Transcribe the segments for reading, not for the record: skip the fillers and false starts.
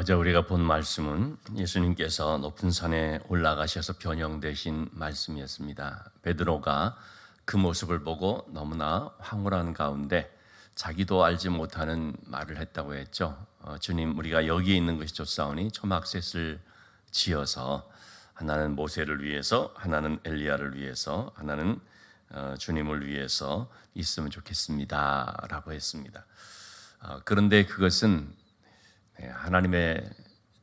어제 우리가 본 말씀은 예수님께서 높은 산에 올라가셔서 변형되신 말씀이었습니다. 베드로가 그 모습을 보고 너무나 황홀한 가운데 자기도 알지 못하는 말을 했다고 했죠. 주님, 우리가 여기에 있는 것이 좋사오니 초막셋을 지어서 하나는 모세를 위해서, 하나는 엘리야를 위해서, 하나는 주님을 위해서 있으면 좋겠습니다 라고 했습니다. 그런데 그것은 하나님의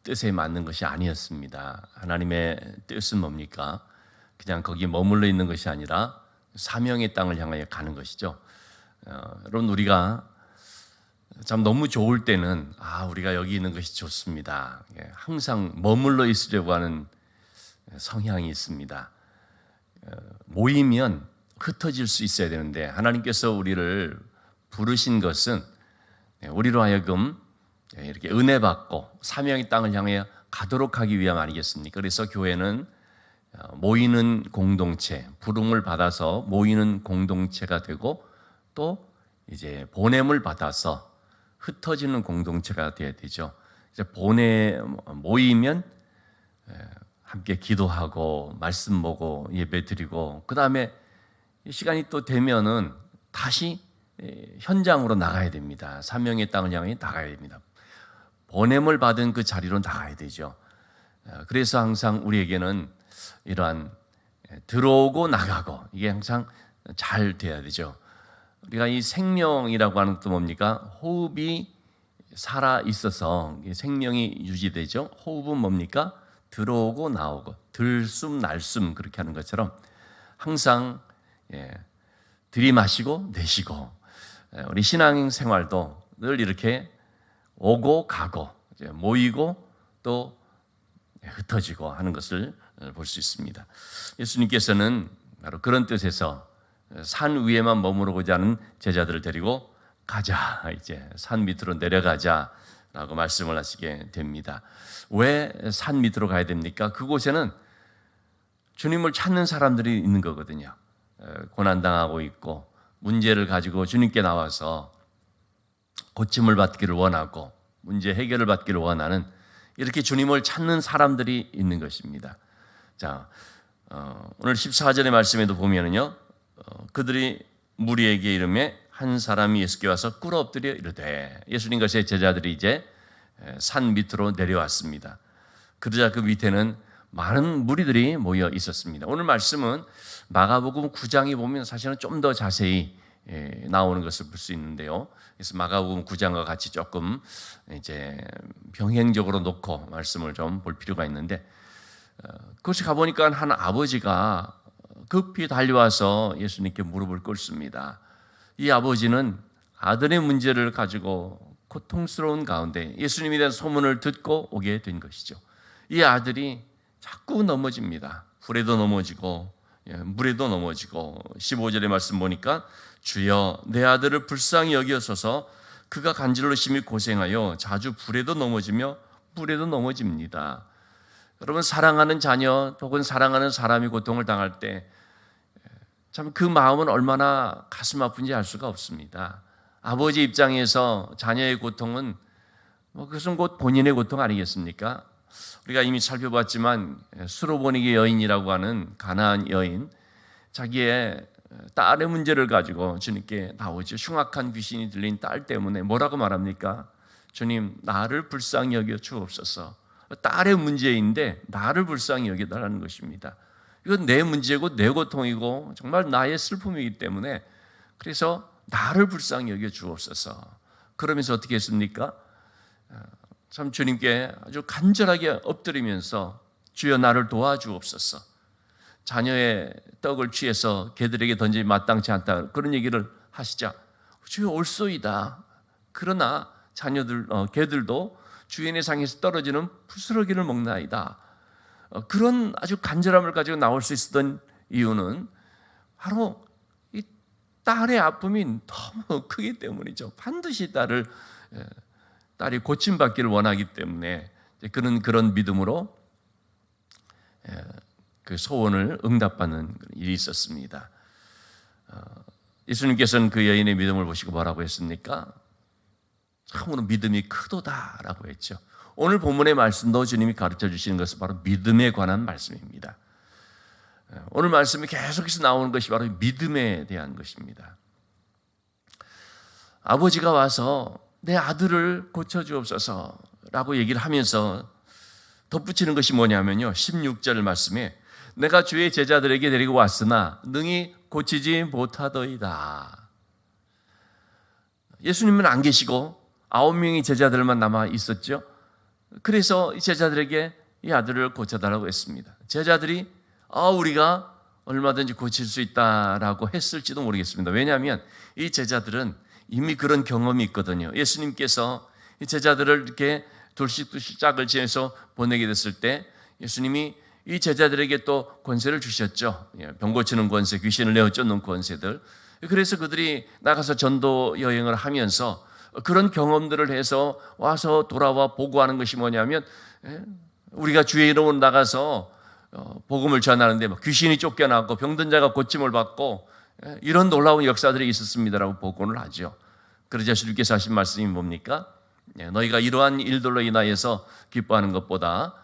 뜻에 맞는 것이 아니었습니다. 하나님의 뜻은 뭡니까? 그냥 거기 머물러 있는 것이 아니라 사명의 땅을 향하여 가는 것이죠. 여러분, 우리가 참 너무 좋을 때는 우리가 여기 있는 것이 좋습니다. 항상 머물러 있으려고 하는 성향이 있습니다. 모이면 흩어질 수 있어야 되는데 하나님께서 우리를 부르신 것은 우리로 하여금 이렇게 은혜 받고 사명의 땅을 향해 가도록 하기 위함 아니겠습니까? 그래서 교회는 모이는 공동체, 부름을 받아서 모이는 공동체가 되고 또 이제 보냄을 받아서 흩어지는 공동체가 되어야 되죠. 이제 모이면 함께 기도하고 말씀 보고 예배 드리고 그 다음에 시간이 또 되면은 다시 현장으로 나가야 됩니다. 사명의 땅을 향해 나가야 됩니다. 보냄을 받은 그 자리로 나가야 되죠. 그래서 항상 우리에게는 이러한 들어오고 나가고 이게 항상 잘 돼야 되죠. 우리가 이 생명이라고 하는 것도 뭡니까? 호흡이 살아 있어서 생명이 유지되죠. 호흡은 뭡니까? 들어오고 나오고 들숨 날숨 그렇게 하는 것처럼 항상 들이마시고 내쉬고 우리 신앙생활도 늘 이렇게 오고 가고 모이고 또 흩어지고 하는 것을 볼 수 있습니다. 예수님께서는 바로 그런 뜻에서 산 위에만 머무르고자 하는 제자들을 데리고 가자, 이제 산 밑으로 내려가자라고 말씀을 하시게 됩니다. 왜 산 밑으로 가야 됩니까? 그곳에는 주님을 찾는 사람들이 있는 거거든요. 고난당하고 있고 문제를 가지고 주님께 나와서 고침을 받기를 원하고 문제 해결을 받기를 원하는 이렇게 주님을 찾는 사람들이 있는 것입니다. 자, 오늘 14절의 말씀에도 보면은요, 그들이 무리에게 이르매 한 사람이 예수께 와서 꿇어 엎드려 이르되, 예수님과 제 제자들이 이제 산 밑으로 내려왔습니다. 그러자 그 밑에는 많은 무리들이 모여 있었습니다. 오늘 말씀은 마가복음 9장에 보면 사실은 좀 더 자세히 나오는 것을 볼 수 있는데요. 그래서 마가복음 9장과 같이 조금 이제 병행적으로 놓고 말씀을 좀 볼 필요가 있는데, 그것이 가보니까 한 아버지가 급히 달려와서 예수님께 무릎을 꿇습니다. 이 아버지는 아들의 문제를 가지고 고통스러운 가운데 예수님에 대한 소문을 듣고 오게 된 것이죠. 이 아들이 자꾸 넘어집니다. 불에도 넘어지고 물에도 넘어지고 15절의 말씀 보니까 주여 내 아들을 불쌍히 여기소서 그가 간질로 심히 고생하여 자주 불에도 넘어지며 물에도 넘어집니다. 여러분, 사랑하는 자녀 혹은 사랑하는 사람이 고통을 당할 때 참 그 마음은 얼마나 가슴 아픈지 알 수가 없습니다. 아버지 입장에서 자녀의 고통은 그것은 곧 본인의 고통 아니겠습니까? 우리가 이미 살펴봤지만 수로보니게 여인이라고 하는 가나안 여인, 자기의 딸의 문제를 가지고 주님께 나오죠. 흉악한 귀신이 들린 딸 때문에 뭐라고 말합니까? 주님, 나를 불쌍히 여겨 주옵소서. 딸의 문제인데 나를 불쌍히 여겨달라는 것입니다. 이건 내 문제고 내 고통이고 정말 나의 슬픔이기 때문에 그래서 나를 불쌍히 여겨 주옵소서. 그러면서 어떻게 했습니까? 참 주님께 아주 간절하게 엎드리면서 주여 나를 도와주옵소서. 자녀의 떡을 취해서 개들에게 던지기 마땅치 않다 그런 얘기를 하시자 주여 올소이다. 그러나 개들도 주인의 상에서 떨어지는 부스러기를 먹나이다. 그런 아주 간절함을 가지고 나올 수 있었던 이유는 바로 이 딸의 아픔이 너무 크기 때문이죠. 반드시 딸이 고침받기를 원하기 때문에 그런 믿음으로 그 소원을 응답받는 일이 있었습니다. 예수님께서는 그 여인의 믿음을 보시고 뭐라고 했습니까? 참으로 믿음이 크도다라고 했죠. 오늘 본문의 말씀도 주님이 가르쳐 주시는 것은 바로 믿음에 관한 말씀입니다. 오늘 말씀이 계속해서 나오는 것이 바로 믿음에 대한 것입니다. 아버지가 와서 내 아들을 고쳐주옵소서 라고 얘기를 하면서 덧붙이는 것이 뭐냐면요, 16절 말씀에 내가 주의 제자들에게 데리고 왔으나 능히 고치지 못하더이다. 예수님은 안 계시고 9명의 제자들만 남아 있었죠. 그래서 제자들에게 이 아들을 고쳐달라고 했습니다. 제자들이 우리가 얼마든지 고칠 수 있다라고 했을지도 모르겠습니다. 왜냐하면 이 제자들은 이미 그런 경험이 있거든요. 예수님께서 이 제자들을 이렇게 둘씩 짝을 지어서 보내게 됐을 때 예수님이 이 제자들에게 또 권세를 주셨죠. 병 고치는 권세, 귀신을 내어 쫓는 권세들. 그래서 그들이 나가서 전도 여행을 하면서 그런 경험들을 해서 와서 돌아와 보고하는 것이 뭐냐면, 우리가 주의 이름으로 나가서 복음을 전하는데 귀신이 쫓겨나고 병든 자가 고침을 받고 이런 놀라운 역사들이 있었습니다라고 보고를 하죠. 그러자 주님께서 하신 말씀이 뭡니까? 너희가 이러한 일들로 인하여서 기뻐하는 것보다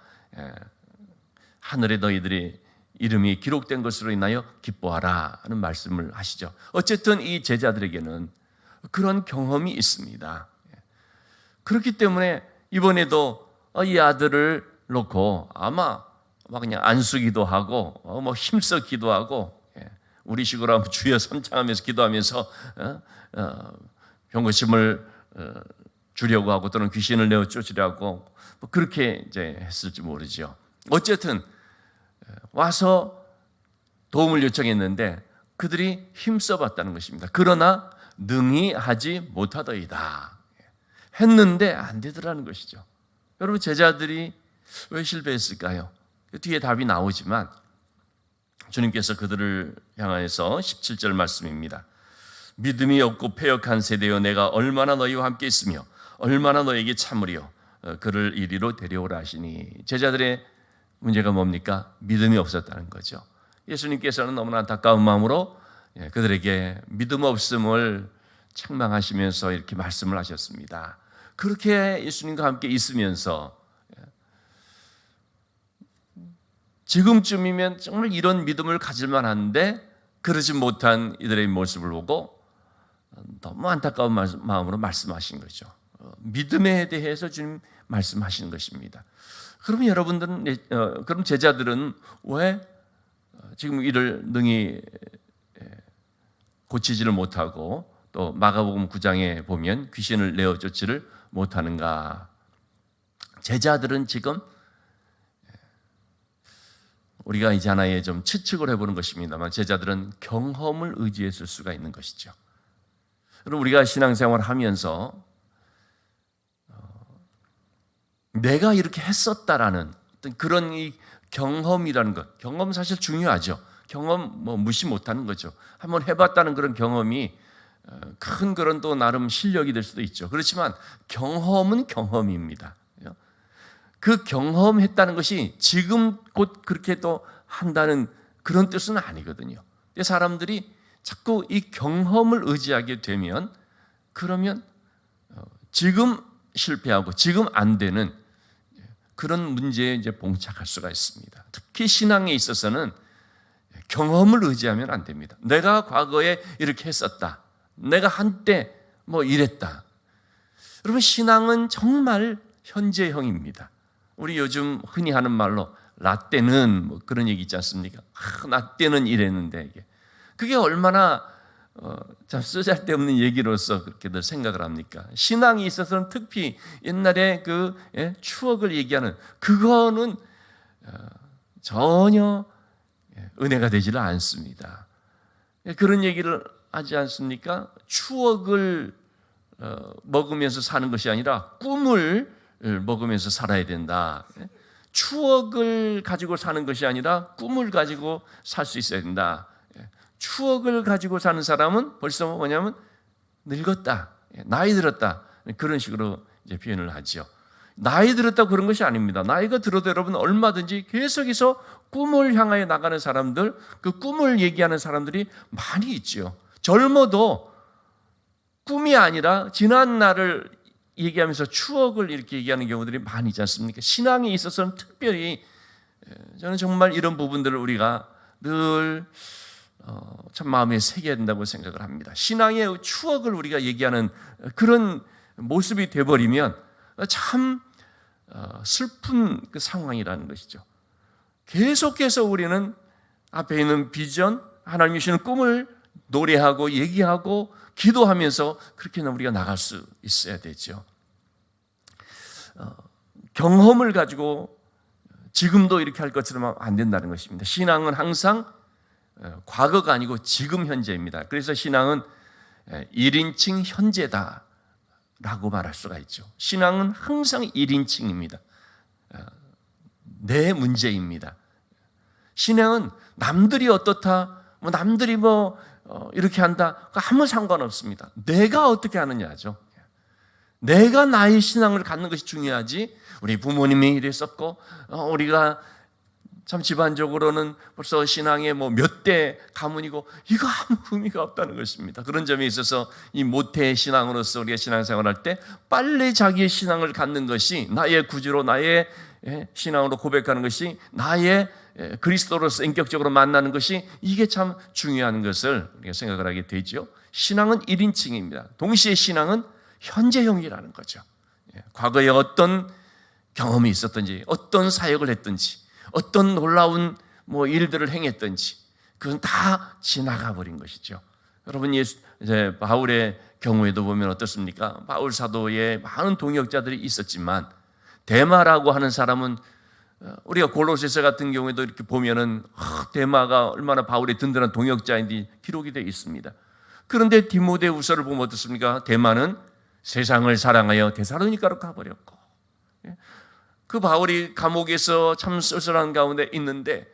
하늘에 너희들의 이름이 기록된 것으로 인하여 기뻐하라 하는 말씀을 하시죠. 어쨌든 이 제자들에게는 그런 경험이 있습니다. 그렇기 때문에 이번에도 이 아들을 놓고 아마 막 그냥 안수기도 하고 뭐 힘써 기도하고, 우리식으로 하면 주여 선창하면서 기도하면서 병 고침을 주려고 하고 또는 귀신을 내어 쫓으려고 뭐 그렇게 이제 했을지 모르죠. 어쨌든 와서 도움을 요청했는데 그들이 힘써봤다는 것입니다. 그러나 능히 하지 못하더이다. 했는데 안 되더라는 것이죠. 여러분, 제자들이 왜 실패했을까요? 뒤에 답이 나오지만 주님께서 그들을 향하여서 17절 말씀입니다. 믿음이 없고 패역한 세대여 내가 얼마나 너희와 함께 있으며 얼마나 너에게 참으리요 그를 이리로 데려오라 하시니. 제자들의 문제가 뭡니까? 믿음이 없었다는 거죠. 예수님께서는 너무나 안타까운 마음으로 그들에게 믿음 없음을 책망하시면서 이렇게 말씀을 하셨습니다. 그렇게 예수님과 함께 있으면서 지금쯤이면 정말 이런 믿음을 가질 만한데 그러지 못한 이들의 모습을 보고 너무 안타까운 마음으로 말씀하신 거죠. 믿음에 대해서 주님 말씀하시는 것입니다. 그러면 여러분들은, 그럼 제자들은 왜 지금 이를 능히 고치지를 못하고 또 마가복음 9장에 보면 귀신을 내어 쫓지를 못하는가? 제자들은 지금 우리가 이제 하나의 좀 추측을 해보는 것입니다만 제자들은 경험을 의지했을 수가 있는 것이죠. 그럼 우리가 신앙생활을 하면서 내가 이렇게 했었다라는 어떤 그런 이 경험이라는 것, 경험 사실 중요하죠. 경험 뭐 무시 못하는 거죠. 한번 해봤다는 그런 경험이 큰 그런 또 나름 실력이 될 수도 있죠. 그렇지만 경험은 경험입니다. 그 경험했다는 것이 지금 곧 그렇게 또 한다는 그런 뜻은 아니거든요. 사람들이 자꾸 이 경험을 의지하게 되면 그러면 지금 실패하고 지금 안 되는 그런 문제에 이제 봉착할 수가 있습니다. 특히 신앙에 있어서는 경험을 의지하면 안 됩니다. 내가 과거에 이렇게 했었다. 내가 한때 뭐 이랬다. 여러분, 신앙은 정말 현재형입니다. 우리 요즘 흔히 하는 말로 라떼는 뭐 그런 얘기 있지 않습니까? 나 때는 이랬는데 이게 그게 얼마나 참 쓰잘데없는 얘기로서 그렇게들 생각을 합니까? 신앙이 있어서는 특히 옛날에 그 추억을 얘기하는 그거는 전혀 은혜가 되지를 않습니다. 그런 얘기를 하지 않습니까? 추억을 먹으면서 사는 것이 아니라 꿈을 먹으면서 살아야 된다. 추억을 가지고 사는 것이 아니라 꿈을 가지고 살 수 있어야 된다. 추억을 가지고 사는 사람은 벌써 뭐냐면 늙었다, 나이 들었다, 그런 식으로 이제 표현을 하죠. 나이 들었다고 그런 것이 아닙니다. 나이가 들어도 여러분 얼마든지 계속해서 꿈을 향하여 나가는 사람들, 그 꿈을 얘기하는 사람들이 많이 있죠. 젊어도 꿈이 아니라 지난 날을 얘기하면서 추억을 이렇게 얘기하는 경우들이 많이 있지 않습니까? 신앙에 있어서는 특별히 저는 정말 이런 부분들을 우리가 늘 참 마음에 새겨야 된다고 생각을 합니다. 신앙의 추억을 우리가 얘기하는 그런 모습이 돼버리면 참 슬픈 그 상황이라는 것이죠. 계속해서 우리는 앞에 있는 비전, 하나님이 주시는 꿈을 노래하고 얘기하고 기도하면서 그렇게는 우리가 나갈 수 있어야 되죠. 경험을 가지고 지금도 이렇게 할 것처럼 하면 안 된다는 것입니다. 신앙은 항상 과거가 아니고 지금 현재입니다. 그래서 신앙은 1인칭 현재다라고 말할 수가 있죠. 신앙은 항상 1인칭입니다. 내 문제입니다. 신앙은 남들이 어떻다, 남들이 이렇게 한다, 아무 상관없습니다. 내가 어떻게 하느냐죠. 내가 나의 신앙을 갖는 것이 중요하지. 우리 부모님이 이랬었고, 우리가 참 집안적으로는 벌써 신앙의 몇 대 가문이고, 이거 아무 의미가 없다는 것입니다. 그런 점에 있어서 이 모태 신앙으로서 우리가 신앙생활할 때 빨리 자기의 신앙을 갖는 것이 나의 구주로 나의 신앙으로 고백하는 것이 나의 그리스도로서 인격적으로 만나는 것이 이게 참 중요한 것을 우리가 생각을 하게 되죠. 신앙은 1인칭입니다. 동시에 신앙은 현재형이라는 거죠. 과거에 어떤 경험이 있었든지, 어떤 사역을 했든지, 어떤 놀라운 일들을 행했든지, 그건 다 지나가 버린 것이죠. 여러분, 이제 바울의 경우에도 보면 어떻습니까? 바울 사도에 많은 동역자들이 있었지만, 데마라고 하는 사람은 우리가 골로새서 같은 경우에도 이렇게 보면은 데마가 얼마나 바울의 든든한 동역자인지 기록이 되어 있습니다. 그런데 디모데후서를 보면 어떻습니까? 데마는 세상을 사랑하여 데살로니가로 가버렸고, 그 바울이 감옥에서 참 쓸쓸한 가운데 있는데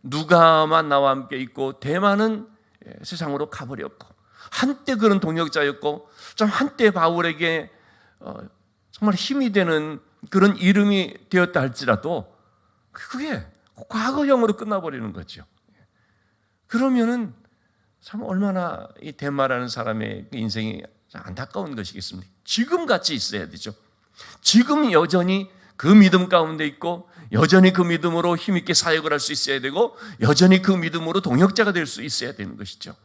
누가만 나와 함께 있고 데마는 세상으로 가버렸고, 한때 그런 동역자였고 좀 한때 바울에게 정말 힘이 되는 그런 이름이 되었다 할지라도 그게 과거형으로 끝나버리는 거죠. 그러면은 참 얼마나 이 데마라는 사람의 인생이 안타까운 것이겠습니까? 지금 같이 있어야 되죠. 지금 여전히 그 믿음 가운데 있고, 여전히 그 믿음으로 힘있게 사역을 할 수 있어야 되고, 여전히 그 믿음으로 동역자가 될 수 있어야 되는 것이죠.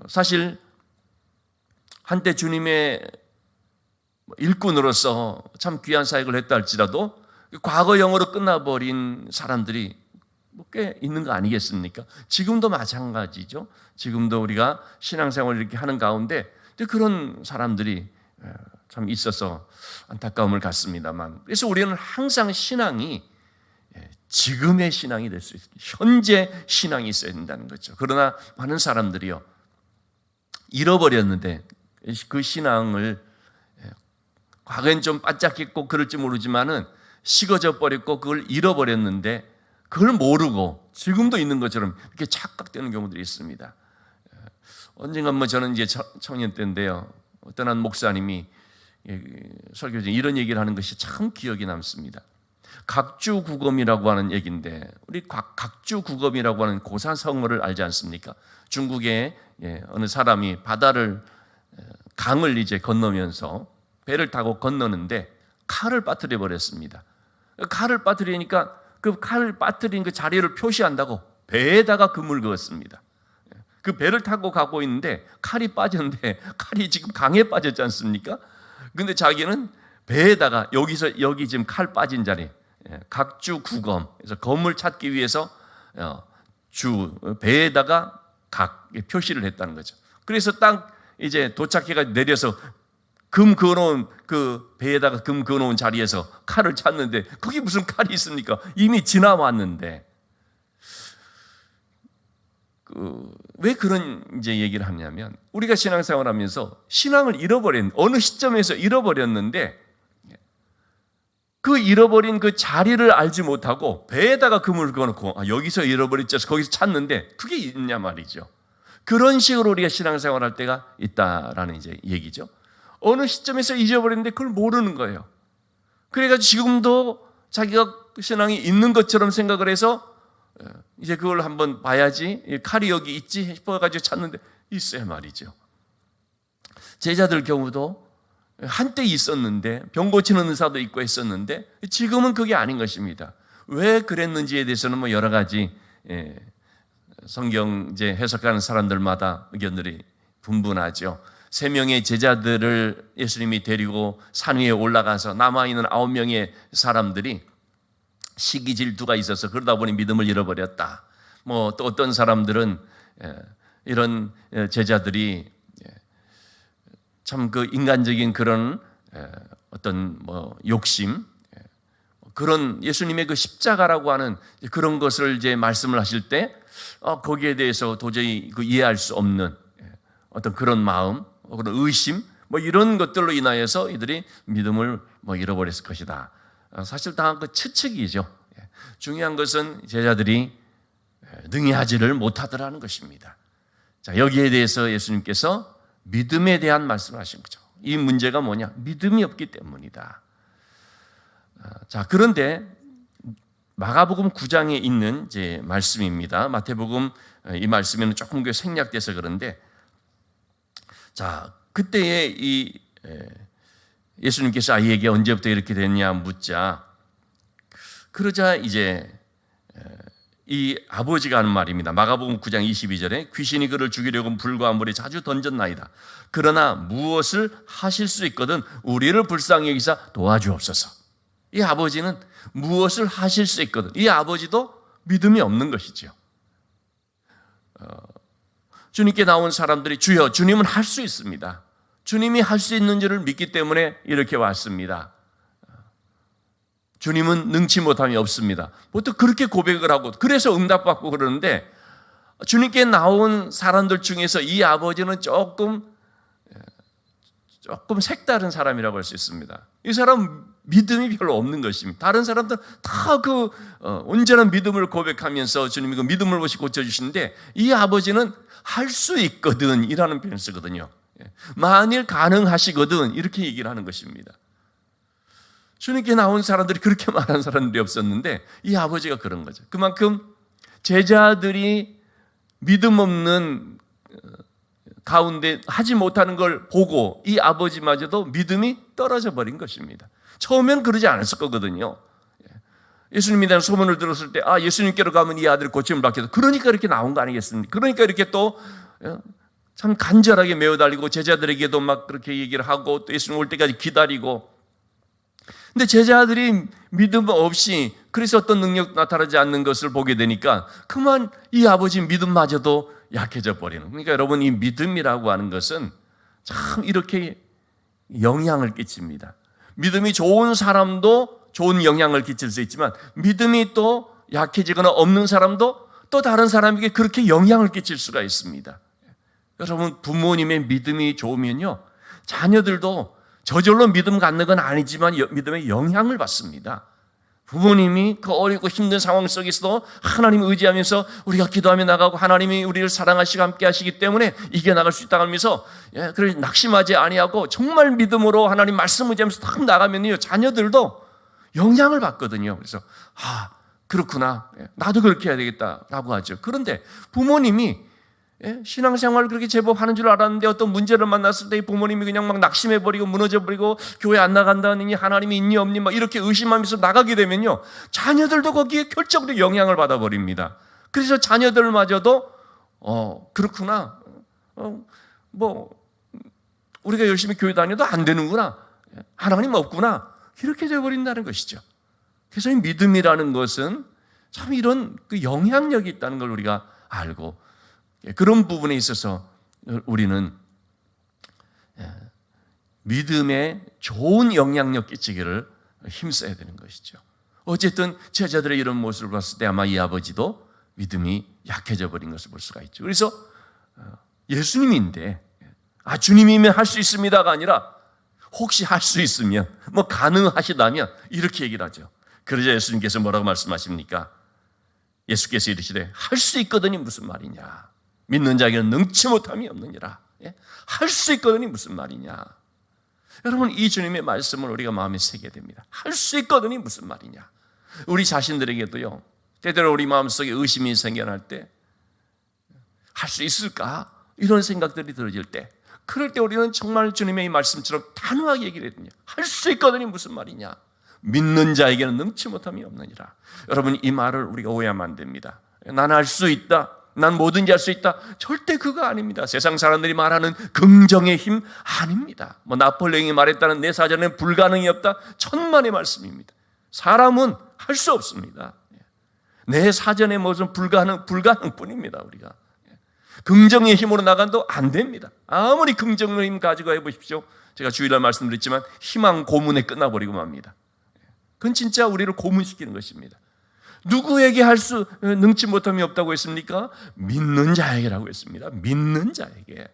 사실 한때 주님의 일꾼으로서 참 귀한 사역을 했다 할지라도 과거형으로 끝나버린 사람들이 꽤 있는 거 아니겠습니까? 지금도 마찬가지죠. 지금도 우리가 신앙생활을 이렇게 하는 가운데 그런 사람들이 참 있어서 안타까움을 갖습니다만, 그래서 우리는 항상 신앙이 지금의 신앙이 될 수 있습니다. 현재 신앙이 있어야 된다는 거죠. 그러나 많은 사람들이요, 잃어버렸는데 그 신앙을 과거엔 좀 반짝했고 그럴지 모르지만은 식어져 버렸고 그걸 잃어버렸는데 그걸 모르고 지금도 있는 것처럼 이렇게 착각되는 경우들이 있습니다. 언젠가 저는 이제 청년 때인데요, 어떤 한 목사님이 설교 중에 이런 얘기를 하는 것이 참 기억이 남습니다. 각주국엄이라고 하는 얘기인데, 우리 각주국엄이라고 하는 고사성어를 알지 않습니까? 중국의 어느 사람이 강을 이제 건너면서 배를 타고 건너는데 칼을 빠뜨려 버렸습니다. 칼을 빠뜨리니까 그 칼을 빠뜨린 그 자리를 표시한다고 배에다가 금을 그었습니다. 그 배를 타고 가고 있는데 칼이 빠졌는데 칼이 지금 강에 빠졌지 않습니까? 근데 자기는 배에다가 여기 지금 칼 빠진 자리, 각주국엄, 그래서 검을 찾기 위해서 배에다가 각 표시를 했다는 거죠. 그래서 딱 이제 도착해가 내려서 금 그어놓은 그 배에다가 금 그어놓은 자리에서 칼을 찾는데 거기 무슨 칼이 있습니까? 이미 지나왔는데. 왜 그런 이제 얘기를 하냐면, 우리가 신앙생활하면서 신앙을 어느 시점에서 잃어버렸는데 그 잃어버린 그 자리를 알지 못하고 배에다가 금을 그어놓고 여기서 잃어버렸죠, 거기서 찾는데 그게 있냐 말이죠. 그런 식으로 우리가 신앙생활할 때가 있다라는 이제 얘기죠. 어느 시점에서 잊어버렸는데 그걸 모르는 거예요. 그래가지고 지금도 자기가 신앙이 있는 것처럼 생각을 해서 이제 그걸 한번 봐야지, 칼이 여기 있지 싶어가지고 찾는데 있어야 말이죠. 제자들 경우도 한때 있었는데 병 고치는 의사도 있고 했었는데 지금은 그게 아닌 것입니다. 왜 그랬는지에 대해서는 뭐 여러 가지 성경제 해석하는 사람들마다 의견들이 분분하죠. 3명의 제자들을 예수님이 데리고 산 위에 올라가서 남아있는 9명의 사람들이 시기 질투가 있어서 그러다 보니 믿음을 잃어버렸다. 뭐 또 어떤 사람들은 이런 제자들이 참 그 인간적인 그런 어떤 뭐 욕심, 그런 예수님의 그 십자가라고 하는 그런 것을 이제 말씀을 하실 때 거기에 대해서 도저히 그 이해할 수 없는 어떤 그런 마음, 그런 의심, 뭐 이런 것들로 인하여서 이들이 믿음을 뭐 잃어버렸을 것이다. 사실 다 그 추측이죠. 중요한 것은 제자들이 능히 하지를 못하더라는 것입니다. 자, 여기에 대해서 예수님께서 믿음에 대한 말씀을 하신 거죠. 이 문제가 뭐냐? 믿음이 없기 때문이다. 자, 그런데 마가복음 9장에 있는 이제 말씀입니다. 마태복음 이 말씀에는 조금 생략돼서 그런데, 자, 그때에 이 예수님께서 아이에게 언제부터 이렇게 됐냐 묻자, 그러자 이제 이 아버지가 하는 말입니다. 마가복음 9장 22절에 귀신이 그를 죽이려고 불과 물에 자주 던졌나이다. 그러나 무엇을 하실 수 있거든 우리를 불쌍히 여기사 도와주옵소서. 이 아버지는 무엇을 하실 수 있거든. 이 아버지도 믿음이 없는 것이죠. 주님께 나온 사람들이 주여, 주님은 할 수 있습니다. 주님이 할 수 있는 줄을 믿기 때문에 이렇게 왔습니다. 주님은 능치 못함이 없습니다. 보통 그렇게 고백을 하고 그래서 응답받고 그러는데, 주님께 나온 사람들 중에서 이 아버지는 조금 색다른 사람이라고 할 수 있습니다. 이 사람은 믿음이 별로 없는 것입니다. 다른 사람들 다 그 온전한 믿음을 고백하면서 주님이 그 믿음을 보시 고쳐주시는데, 이 아버지는 할 수 있거든 이라는 표현을 쓰거든요. 만일 가능하시거든 이렇게 얘기를 하는 것입니다. 주님께 나온 사람들이 그렇게 말하는 사람들이 없었는데 이 아버지가 그런 거죠. 그만큼 제자들이 믿음 없는 가운데 하지 못하는 걸 보고 이 아버지마저도 믿음이 떨어져 버린 것입니다. 처음엔 그러지 않았을 거거든요. 예수님에 대한 소문을 들었을 때 예수님께로 가면 이 아들이 고침을 받겠다. 그러니까 이렇게 나온 거 아니겠습니까? 그러니까 이렇게 또 참 간절하게 메어 달리고 제자들에게도 막 그렇게 얘기를 하고 또 예수님 올 때까지 기다리고. 근데 제자들이 믿음 없이 그래서 어떤 능력 나타나지 않는 것을 보게 되니까 그만 이 아버지 믿음마저도 약해져 버리는. 그러니까 여러분, 이 믿음이라고 하는 것은 참 이렇게 영향을 끼칩니다. 믿음이 좋은 사람도 좋은 영향을 끼칠 수 있지만 믿음이 또 약해지거나 없는 사람도 또 다른 사람에게 그렇게 영향을 끼칠 수가 있습니다. 여러분, 부모님의 믿음이 좋으면요, 자녀들도 저절로 믿음 갖는 건 아니지만 믿음의 영향을 받습니다. 부모님이 그 어렵고 힘든 상황 속에서도 하나님을 의지하면서 우리가 기도하며 나가고 하나님이 우리를 사랑하시고 함께 하시기 때문에 이겨나갈 수 있다고 하면서 그래 낙심하지 아니하고 정말 믿음으로 하나님 말씀 의지하면서 딱 나가면요, 자녀들도 영향을 받거든요. 그래서 그렇구나, 나도 그렇게 해야 되겠다라고 하죠. 그런데 부모님이 신앙생활을 그렇게 제법 하는 줄 알았는데 어떤 문제를 만났을 때 부모님이 그냥 막 낙심해버리고 무너져버리고 교회 안 나간다느니 하나님이 있니 없니 막 이렇게 의심하면서 나가게 되면요, 자녀들도 거기에 결정적으로 영향을 받아버립니다. 그래서 자녀들마저도 그렇구나, 뭐 우리가 열심히 교회 다녀도 안 되는구나, 하나님 없구나, 이렇게 되어버린다는 것이죠. 그래서 이 믿음이라는 것은 참 이런 그 영향력이 있다는 걸 우리가 알고, 그런 부분에 있어서 우리는 믿음에 좋은 영향력 끼치기를 힘써야 되는 것이죠. 어쨌든 제자들의 이런 모습을 봤을 때 아마 이 아버지도 믿음이 약해져 버린 것을 볼 수가 있죠. 그래서 예수님인데 주님이면 할 수 있습니다가 아니라 혹시 할 수 있으면 뭐 가능하시다면 이렇게 얘기를 하죠. 그러자 예수님께서 뭐라고 말씀하십니까? 예수께서 이르시되 할 수 있거든이 무슨 말이냐, 믿는 자에게는 능치 못함이 없느니라. 할 수 있거든이 무슨 말이냐. 여러분, 이 주님의 말씀을 우리가 마음에 새게 됩니다. 할 수 있거든이 무슨 말이냐. 우리 자신들에게도요, 때때로 우리 마음속에 의심이 생겨날 때 할 수 있을까? 이런 생각들이 들어질 때 그럴 때 우리는 정말 주님의 이 말씀처럼 단호하게 얘기를 했거든요. 할 수 있거든요. 무슨 말이냐? 믿는 자에게는 능치 못함이 없느니라. 여러분, 이 말을 우리가 오해하면 안 됩니다. 난 할 수 있다, 난 뭐든지 할 수 있다, 절대 그거 아닙니다. 세상 사람들이 말하는 긍정의 힘 아닙니다. 뭐 나폴레옹이 말했다는 내 사전에 불가능이 없다, 천만의 말씀입니다. 사람은 할 수 없습니다. 내 사전에 무슨 불가능뿐입니다. 우리가 긍정의 힘으로 나간도 안 됩니다. 아무리 긍정의 힘 가지고 해보십시오. 제가 주일날 말씀드렸지만 희망 고문에 끝나버리고 맙니다. 그건 진짜 우리를 고문시키는 것입니다. 누구에게 할 수 능치 못함이 없다고 했습니까? 믿는 자에게라고 했습니다. 믿는 자에게,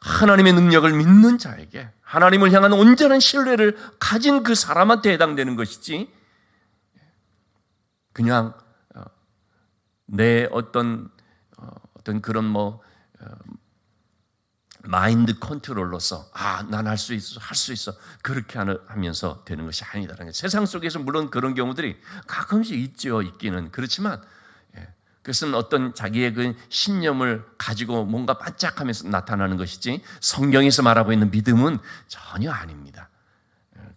하나님의 능력을 믿는 자에게, 하나님을 향한 온전한 신뢰를 가진 그 사람한테 해당되는 것이지, 그냥 내 어떤 그런 마인드 컨트롤로서 난 할 수 있어 그렇게 하면서 되는 것이 아니다라는 거예요. 세상 속에서 물론 그런 경우들이 가끔씩 있죠. 있기는. 그렇지만 그것은 어떤 자기의 그 신념을 가지고 뭔가 반짝하면서 나타나는 것이지, 성경에서 말하고 있는 믿음은 전혀 아닙니다.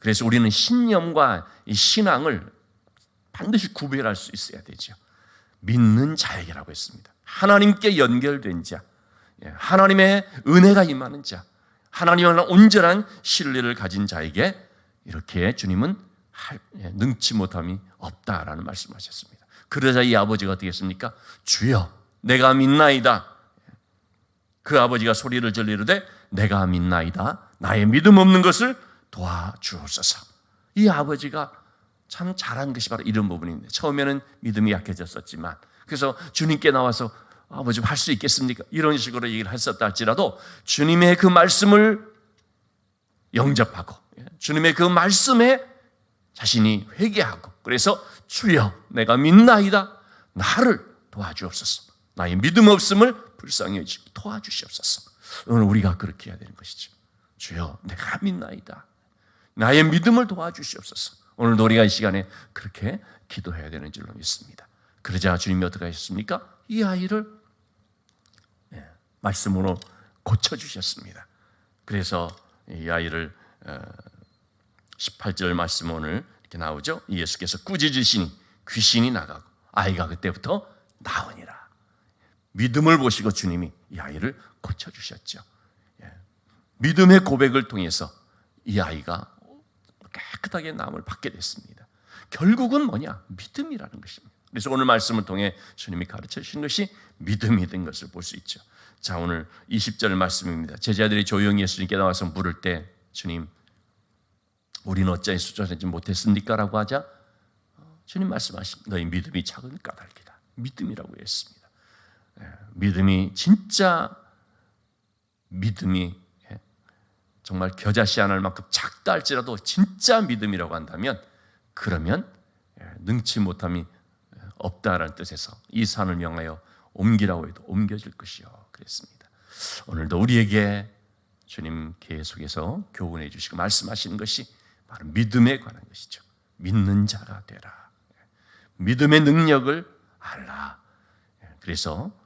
그래서 우리는 신념과 이 신앙을 반드시 구별할 수 있어야 되죠. 믿는 자에게라고 했습니다. 하나님께 연결된 자, 하나님의 은혜가 임하는 자, 하나님을 온전한 신뢰를 가진 자에게 이렇게 주님은 능치 못함이 없다라는 말씀하셨습니다. 그러자 이 아버지가 어떻게 했습니까? 주여, 내가 믿나이다. 그 아버지가 소리를 질리르되 내가 믿나이다. 나의 믿음 없는 것을 도와주옵소서. 이 아버지가 참 잘한 것이 바로 이런 부분인데, 처음에는 믿음이 약해졌었지만, 그래서 주님께 나와서 아버지 할 수 있겠습니까? 이런 식으로 얘기를 했었다 할지라도 주님의 그 말씀을 영접하고 주님의 그 말씀에 자신이 회개하고, 그래서 주여 내가 믿나이다, 나를 도와주옵소서. 나의 믿음 없음을 불쌍히 여기시고 도와주시옵소서. 오늘 우리가 그렇게 해야 되는 것이죠. 주여 내가 믿나이다, 나의 믿음을 도와주시옵소서. 오늘도 우리가 이 시간에 그렇게 기도해야 되는 줄로 믿습니다. 그러자 주님이 어떻게 하셨습니까? 이 아이를 말씀으로 고쳐주셨습니다. 그래서 이 아이를 18절 말씀 오늘 이렇게 나오죠. 예수께서 꾸짖으시니 귀신이 나가고 아이가 그때부터 나으니라. 믿음을 보시고 주님이 이 아이를 고쳐주셨죠. 믿음의 고백을 통해서 이 아이가 깨끗하게 나음을 받게 됐습니다. 결국은 뭐냐? 믿음이라는 것입니다. 그래서 오늘 말씀을 통해 주님이 가르쳐 주신 것이 믿음이 된 것을 볼 수 있죠. 자, 오늘 20절 말씀입니다. 제자들이 조용히 예수님께 나와서 물을 때 주님, 우리는 어찌 수조하지 못했습니까? 라고 하자 주님 말씀하신 너희 믿음이 작은 까닭이다. 믿음이라고 했습니다. 믿음이 진짜 믿음이 정말 겨자씨 하나를 만큼 작다 할지라도 진짜 믿음이라고 한다면, 그러면 능치 못함이 없다라는 뜻에서 이 산을 명하여 옮기라고 해도 옮겨질 것이요 그랬습니다. 오늘도 우리에게 주님 계속해서 교훈해 주시고 말씀하시는 것이 바로 믿음에 관한 것이죠. 믿는 자가 되라. 믿음의 능력을 알라. 그래서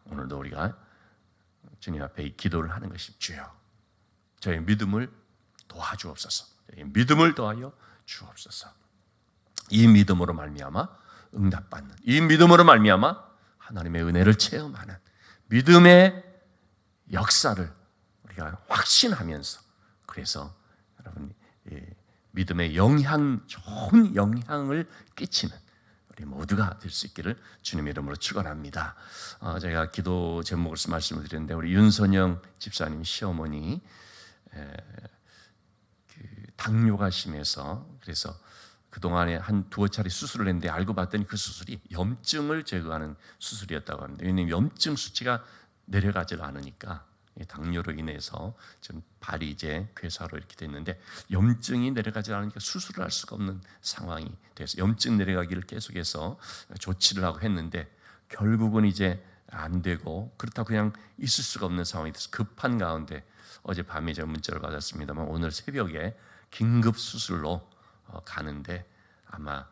오늘도 우리가 주님 앞에 기도를 하는 것이, 주여 저의 믿음을 도와주옵소서. 저의 믿음을 더하여 주옵소서. 이 믿음으로 말미암아 응답받는, 이 믿음으로 말미암아 하나님의 은혜를 체험하는 믿음의 역사를 우리가 확신하면서, 그래서 여러분 믿음의 좋은 영향을 끼치는 우리 모두가 될 수 있기를 주님의 이름으로 축원합니다. 제가 기도 제목을 말씀을 드렸는데, 우리 윤선영 집사님 시어머니 당뇨가 심해서, 그래서 그동안에 한 두어 차례 수술을 했는데 알고 봤더니 그 수술이 염증을 제거하는 수술이었다고 합니다. 왜냐하면 염증 수치가 내려가질 않으니까, 당뇨로 인해서 지금 발이 이제 괴사로 이렇게 됐는데, 염증이 내려가지 않으니까 수술을 할 수가 없는 상황이 돼서 염증 내려가기를 계속해서 조치를 하고 했는데, 결국은 이제 안 되고, 그렇다고 그냥 있을 수가 없는 상황이 돼서 급한 가운데 어젯밤에 제가 문자를 받았습니다만 오늘 새벽에 긴급 수술로 가는데 아마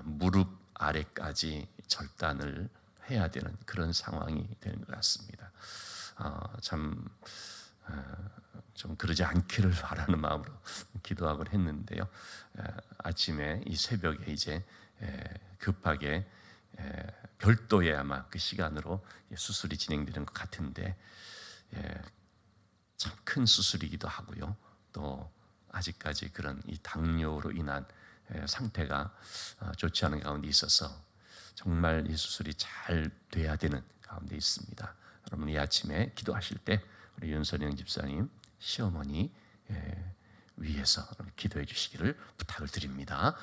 무릎 아래까지 절단을 해야 되는 그런 상황이 되는 것 같습니다. 참 좀 그러지 않기를 바라는 마음으로 기도하곤 했는데요. 아침에 이 새벽에 이제 급하게 별도의 아마 그 시간으로 수술이 진행되는 것 같은데 참 큰 수술이기도 하고요. 또 아직까지 그런 이 당뇨로 인한 상태가 좋지 않은 가운데 있어서 정말 이 수술이 잘 돼야 되는 가운데 있습니다. 여러분 이 아침에 기도하실 때 우리 윤선영 집사님 시어머니 위해서 기도해 주시기를 부탁을 드립니다.